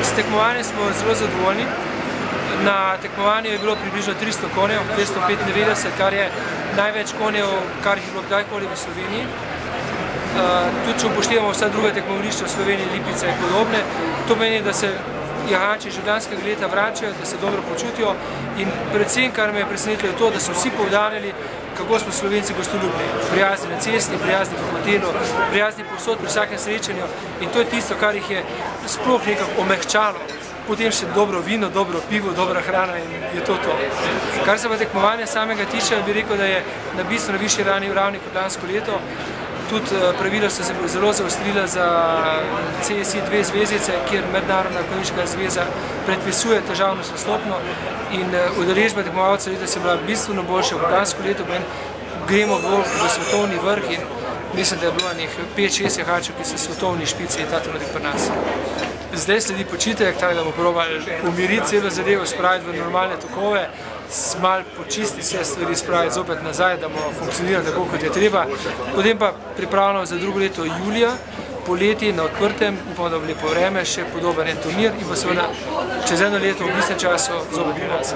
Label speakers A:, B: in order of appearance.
A: S tekmovanjem smo zelo zadovoljni. Na tekmovanju je bilo približno 300 konjev, 295, kar je največ konjev, kar jih je bilo kdajkoli v Sloveniji. Tudi če upoštevamo vsa druga tekmovališča v Sloveniji, Lipice in podobne, to meni, da se jahači že lanskega leta vračajo, da se dobro počutijo in predvsem, kar me je presenetilo, je to, da so vsi poudarjali, kako smo Slovenci gostoljubni, prijazni na cesti, prijazni v hotelu, prijazni povsod pri vsakem srečanju in to je tisto, kar jih je sploh nekako omehčalo. Potem še dobro vino, dobro pivo, dobra hrana in je to to. Kar se pa tekmovanja samega tiče, bi rekel, da je na bistveno višji ravni kot lansko leto. Tudi pravila so se zelo zaostrila za CSI 2 zvezdice, kjer Mednarodna konjiška zveza predpisuje težavnostno stopnjo in udeležba tekmovalcev letos je bila bistveno boljša kot lansko leto, gremo v svetovni vrh in mislim, da je bilo nekaj 5-6 jahačev, ki so svetovni špici ta trenutek pri nas. Zdaj sledi počitek, tako da bomo probali umiriti celo zadevo, spraviti v normalne tokove, malo počistiti vse stvari, spraviti zopet nazaj, da bomo funkcionirali tako, kot je treba. Potem pa pripravljamo za drugo leto julija, poleti na odprtem, upamo, da bo lepo vreme, še podoben en turnir in pa seveda čez eno leto v istem času zopet pri nas.